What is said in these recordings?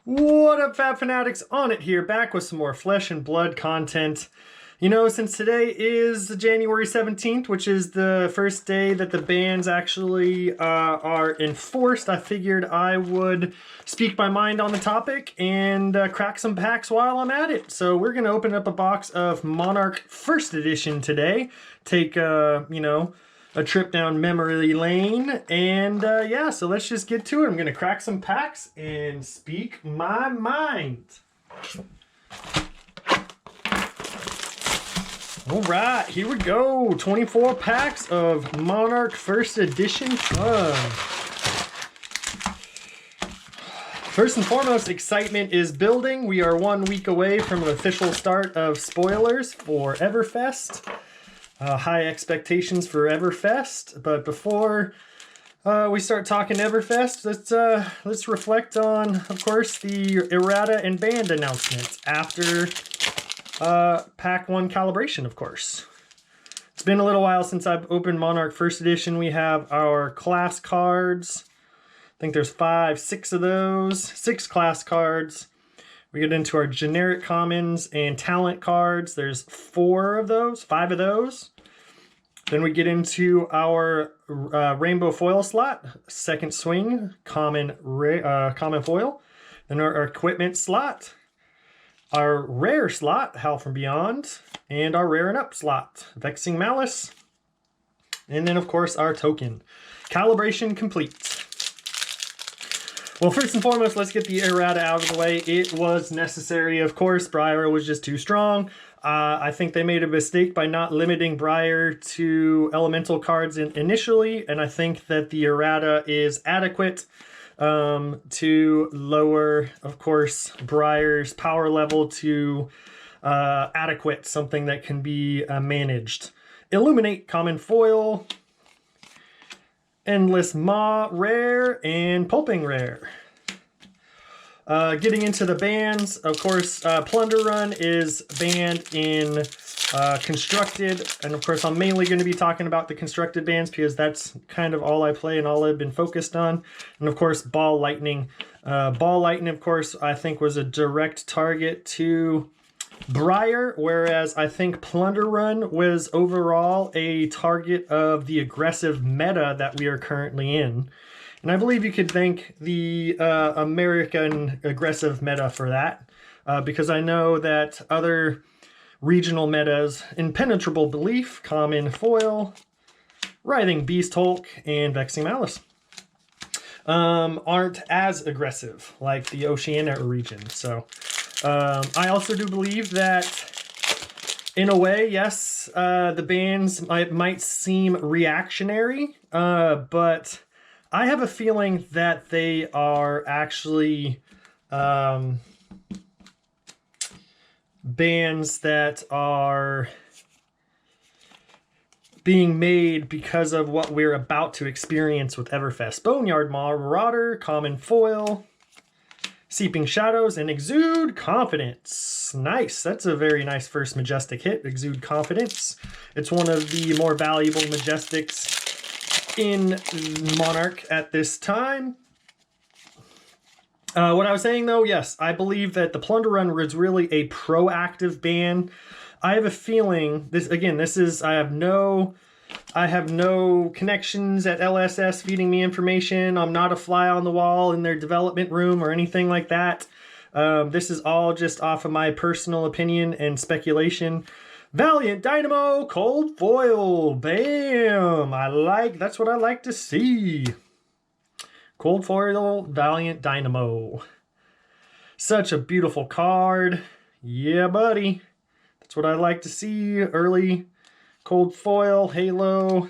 What up, Fab Fanatics? On it here, back with some more flesh and blood content. You know, since today is January 17th, which is the first day that the bans actually are enforced, I figured I would speak my mind on the topic and crack some packs while I'm at it. So we're going to open up a box of Monarch First Edition today. Take, a trip down memory lane, and yeah, so let's just get to it. I'm gonna crack some packs and speak my mind. All right, here we go. 24 packs of Monarch First Edition fun. First and foremost, excitement is building. We are 1 week away from the official start of spoilers for Everfest. High expectations for Everfest, but before we start talking Everfest, let's reflect on, of course, the errata and band announcements after Pack 1 calibration, of course. It's been a little while since I've opened Monarch First Edition. We have our class cards. I think there's 6 of those. 6 class cards. We get into our generic commons and talent cards. There's 5 of those. Then we get into our rainbow foil slot, second swing, common foil. Then our equipment slot, our rare slot, Howl from Beyond, and our rare and up slot, Vexing Malice. And then, of course, our token. Calibration complete. Well, first and foremost, let's get the errata out of the way. It was necessary, of course. Briar was just too strong. I think they made a mistake by not limiting Briar to elemental cards initially, and I think that the errata is adequate to lower, of course, Briar's power level to adequate, something that can be managed. Illuminate common foil, Endless Maw rare, and Pulping rare. Getting into the bans, of course, Plunder Run is banned in Constructed, and of course I'm mainly going to be talking about the Constructed bans because that's kind of all I play and all I've been focused on. And of course, Ball Lightning. Ball Lightning, of course, I think was a direct target to Briar, whereas I think Plunder Run was overall a target of the aggressive meta that we are currently in. And I believe you could thank the American aggressive meta for that, because I know that other regional metas, Impenetrable Belief, Common Foil, Writhing Beast Hulk, and Vexing Malice, aren't as aggressive like the Oceania region. So I also do believe that, in a way, yes, the bans might seem reactionary, but I have a feeling that they are actually bans that are being made because of what we're about to experience with Everfest. Boneyard Marauder, Common Foil, Seeping Shadows, and Exude Confidence. Nice. That's a very nice first Majestic hit, Exude Confidence. It's one of the more valuable Majestics in Monarch at this time. What I was saying though, yes, I believe that the Plunder Run was really a proactive ban. I have a feeling I have no connections at LSS feeding me information. I'm not a fly on the wall in their development room or anything like that. This is all just off of my personal opinion and speculation. Valiant Dynamo Cold Foil. Bam! That's what I like to see. Cold Foil Valiant Dynamo. Such a beautiful card. Yeah, buddy. That's what I like to see. Early Cold Foil, Halo,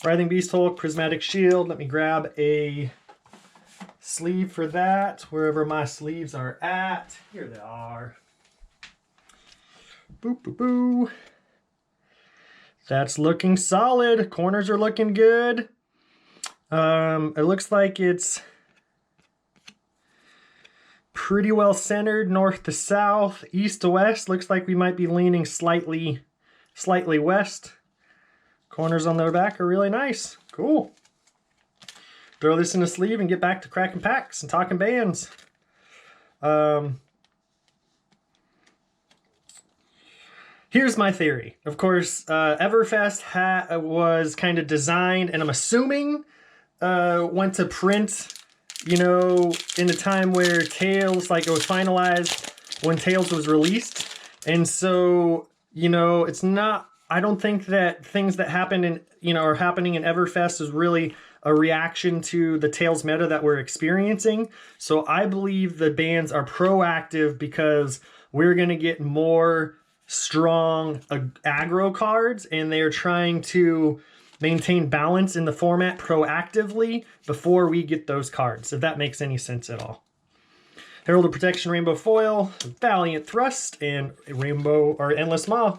Writhing Beast Hulk, Prismatic Shield. Let me grab a sleeve for that, wherever my sleeves are at. Here they are. Boop, boop, boo. That's looking solid. Corners are looking good. It looks like it's pretty well centered, north to south, east to west. Looks like we might be leaning slightly west. Corners on the back are really nice. Cool. Throw this in a sleeve and get back to cracking packs and talking bands. Here's my theory. Of course, Everfest was kind of designed, and I'm assuming went to print, you know, in a time where Tales, like, it was finalized when Tales was released. And so, you know, it's not, I don't think that things that happen in, you know, are happening in Everfest is really a reaction to the Tales meta that we're experiencing. So I believe the bans are proactive because we're going to get more strong aggro cards, and they're trying to maintain balance in the format proactively before we get those cards, if that makes any sense at all. Herald of Protection Rainbow Foil, Valiant Thrust, and Rainbow or Endless Maw.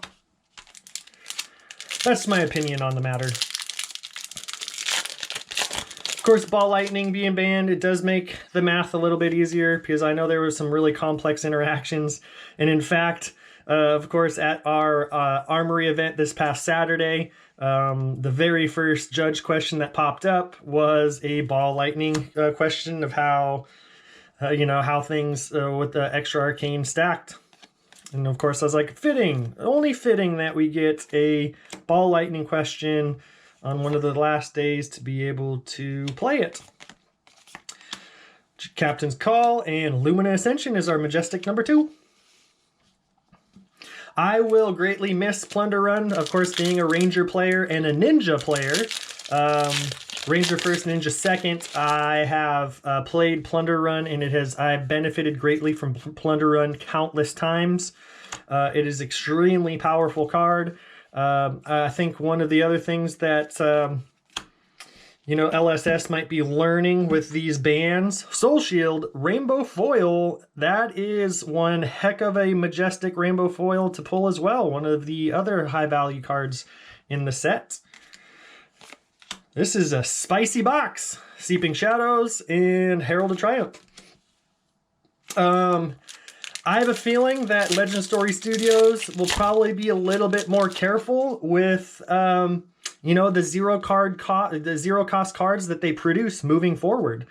That's my opinion on the matter. Of course, Ball Lightning being banned, it does make the math a little bit easier because I know there was some really complex interactions. And in fact, of course, at our Armory event this past Saturday, the very first judge question that popped up was a Ball Lightning question of how, you know, how things with the extra arcane stacked. And of course, I was like, fitting, only fitting that we get a Ball Lightning question on one of the last days to be able to play it. Captain's Call and Lumina Ascension is our Majestic number 2. I will greatly miss Plunder Run, of course, being a Ranger player and a Ninja player. Ranger first, Ninja second. I have played Plunder Run, and I've benefited greatly from Plunder Run countless times. It is extremely powerful card. I think one of the other things that you know, LSS might be learning with these bans. Soul Shield, Rainbow Foil, that is one heck of a Majestic Rainbow Foil to pull as well. One of the other high value cards in the set. This is a spicy box. Seeping Shadows and Herald of Triumph. I have a feeling that Legend Story Studios will probably be a little bit more careful with you know, the zero cost cards that they produce moving forward.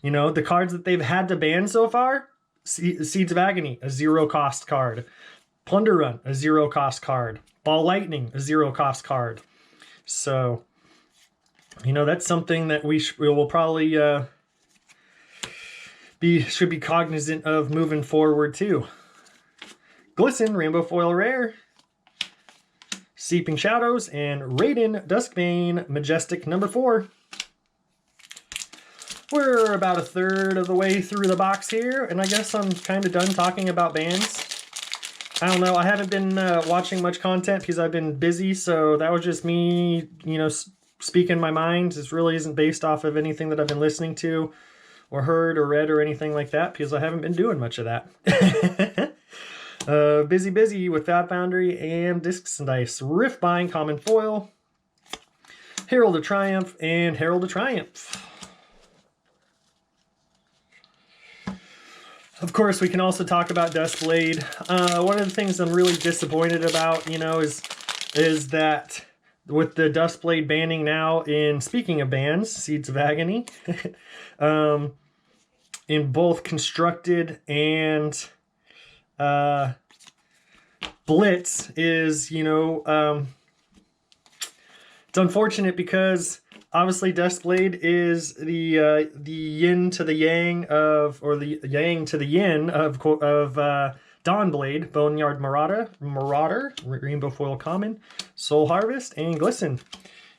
You know, the cards that they've had to ban so far, Seeds of Agony, a zero cost card. Plunder Run, a zero cost card. Ball Lightning, a zero cost card. So, you know, that's something that we will probably should be cognizant of moving forward too. Glisten, Rainbow Foil Rare. Seeping Shadows, and Raiden Duskbane, Majestic number 4. We're about a third of the way through the box here, and I guess I'm kind of done talking about bans. I don't know, I haven't been watching much content because I've been busy, so that was just me, you know, speaking my mind. This really isn't based off of anything that I've been listening to, or heard, or read, or anything like that, because I haven't been doing much of that. Busy with FaB Foundry and Discs and Dice. Riftbind, Common Foil. Herald of Triumph and Herald of Triumph. Of course, we can also talk about Duskblade. One of the things I'm really disappointed about, you know, is that with the Duskblade banning now, in speaking of bans, Seeds of Agony, in both Constructed and Blitz is, you know, it's unfortunate because obviously Duskblade is the yin to the yang of, or the yang to the yin of Dawnblade, Boneyard Marauder, Rainbow Foil Common, Soul Harvest, and Glisten.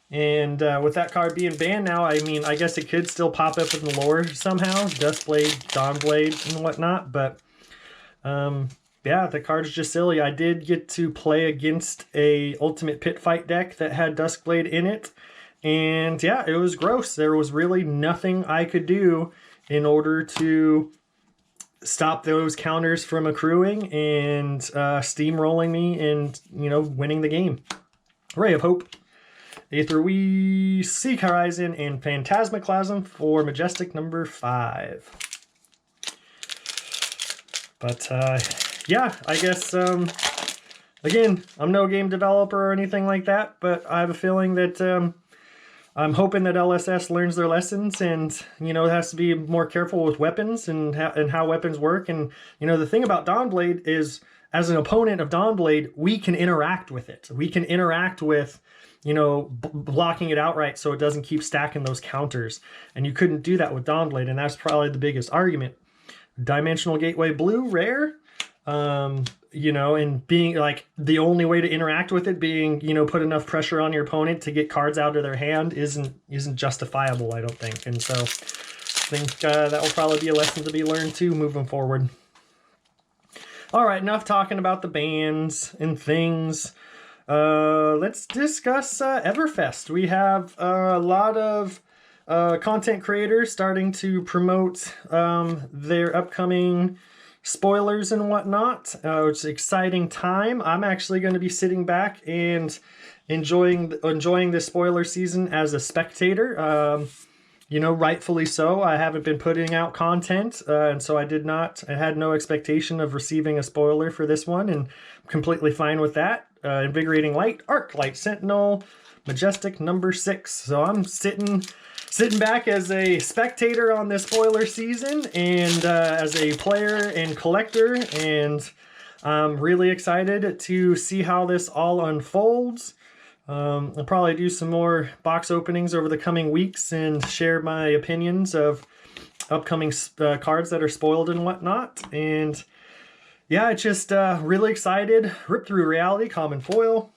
And with that card being banned now, I mean, I guess it could still pop up in the lore somehow, Duskblade, Dawnblade, and whatnot, but yeah, the card is just silly. I did get to play against a Ultimate Pit Fight deck that had Duskblade in it, and yeah, it was gross. There was really nothing I could do in order to stop those counters from accruing and steamrolling me and, you know, winning the game. Ray of Hope, Aether Seek Horizon, and Phantasmaclasm for Majestic number 5. But yeah, I guess, again, I'm no game developer or anything like that, but I have a feeling that I'm hoping that LSS learns their lessons and, you know, has to be more careful with weapons and how weapons work. And, you know, the thing about Dawnblade is, as an opponent of Dawnblade, we can interact with it. We can interact with, you know, blocking it outright so it doesn't keep stacking those counters. And you couldn't do that with Dawnblade, and that's probably the biggest argument. Dimensional Gateway Blue, rare. You know, and being like the only way to interact with it being, you know, put enough pressure on your opponent to get cards out of their hand isn't justifiable, I don't think. And so I think that will probably be a lesson to be learned too moving forward. All right, enough talking about the bans and things. Let's discuss Everfest. We have a lot of content creators starting to promote their upcoming spoilers and whatnot. It's an exciting time. I'm actually going to be sitting back and enjoying the spoiler season as a spectator. You know, rightfully so. I haven't been putting out content, and so I had no expectation of receiving a spoiler for this one, and I'm completely fine with that. Invigorating Light, Arc Light Sentinel, Majestic number 6. So I'm sitting back as a spectator on this spoiler season, and as a player and collector, and I'm really excited to see how this all unfolds. I'll probably do some more box openings over the coming weeks and share my opinions of upcoming cards that are spoiled and whatnot. And yeah, it's just really excited. Rip Through Reality, Common Foil,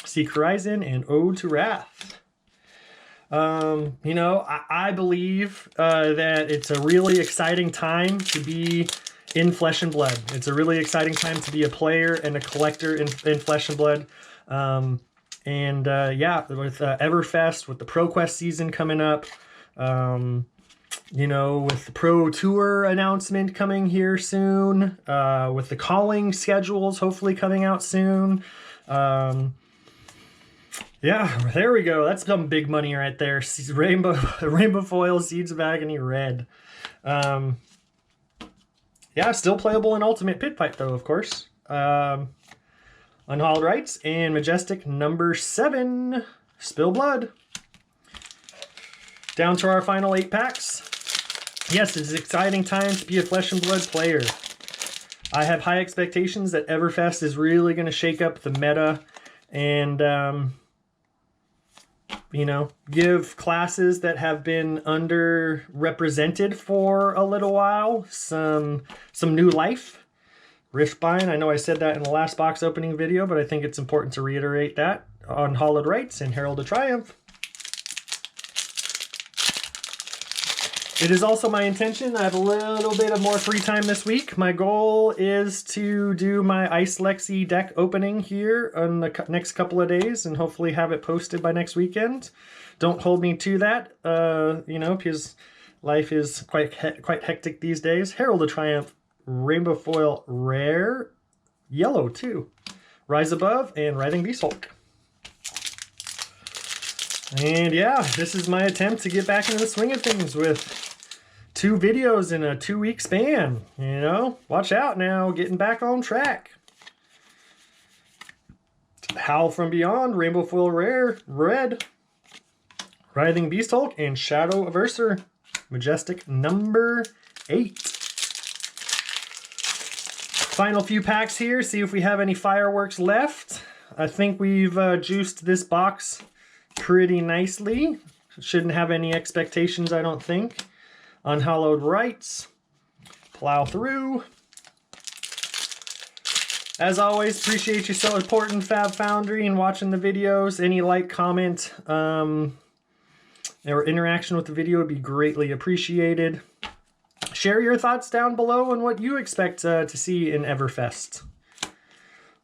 Seek Horizon, and Ode to Wrath. You know, I believe that it's a really exciting time to be in Flesh and Blood. It's a really exciting time to be a player and a collector in Flesh and Blood. Yeah, with Everfest, with the ProQuest season coming up, you know, with the Pro Tour announcement coming here soon, with the calling schedules hopefully coming out soon. Yeah, there we go. That's some big money right there. Rainbow Foil, Seeds of Agony, red. Yeah, still playable in Ultimate Pit Fight though, of course. Unhallowed Rites and Majestic number 7, Spill Blood. Down to our final 8 packs. Yes, it's an exciting time to be a Flesh and Blood player. I have high expectations that Everfest is really going to shake up the meta and, you know, give classes that have been underrepresented for a little while some new life. Riftbind, I know I said that in the last box opening video, but I think it's important to reiterate that. Unhallowed Rites and Herald of Triumph. It is also my intention, I have a little bit of more free time this week. My goal is to do my Ice Lexi deck opening here on the next couple of days and hopefully have it posted by next weekend. Don't hold me to that, you know, because life is quite hectic these days. Herald of Triumph, Rainbow Foil rare, yellow too. Rise Above and Writhing Beast Hulk. And yeah, this is my attempt to get back into the swing of things with 2 videos in a 2-week span. You know, watch out now, getting back on track. Howl from Beyond, Rainbow Foil rare, red. Writhing Beast Hulk and Shadow Averser, Majestic number 8. Final few packs here, see if we have any fireworks left. I think we've juiced this box pretty nicely. Shouldn't have any expectations, I don't think. Unhallowed Rites. Plow through. As always, appreciate you supporting FaB Foundry and watching the videos. Any like, comment, or interaction with the video would be greatly appreciated. Share your thoughts down below on what you expect to see in Everfest.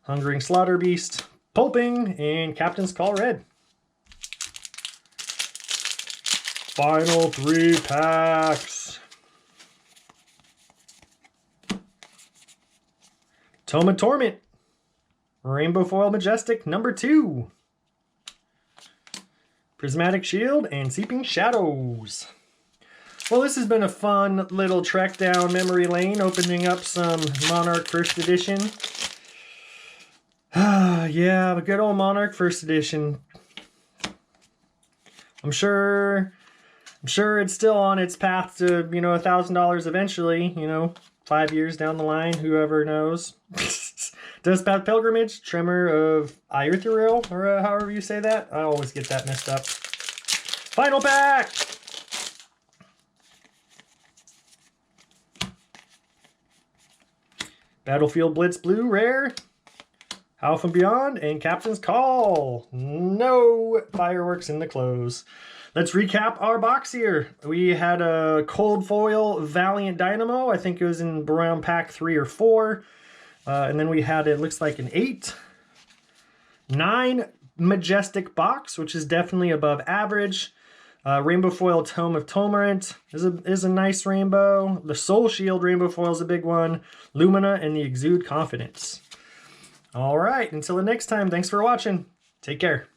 Hungering Slaughter Beast, Pulping, and Captain's Call red. Final 3 packs. Tome of Torment, Rainbow Foil Majestic number 2. Prismatic Shield and Seeping Shadows. Well, this has been a fun little trek down memory lane, opening up some Monarch First Edition. Yeah, the good old Monarch First Edition. I'm sure it's still on its path to, you know, $1,000 eventually, you know, 5 years down the line, whoever knows. Dust Path Pilgrimage, Tremor of Erythritol, or however you say that. I always get that messed up. Final pack! Battlefield Blitz Blue, rare. House and Beyond, and Captain's Call. No fireworks in the close. Let's recap our box here. We had a Cold Foil Valiant Dynamo. I think it was in around pack 3 or 4. And then we had, it looks like an 8. 9 Majestic Box, which is definitely above average. Rainbow Foil Tome of Tumult is a nice rainbow. The Soul Shield Rainbow Foil is a big one. Lumina and the Exude Confidence. All right, until the next time, thanks for watching. Take care.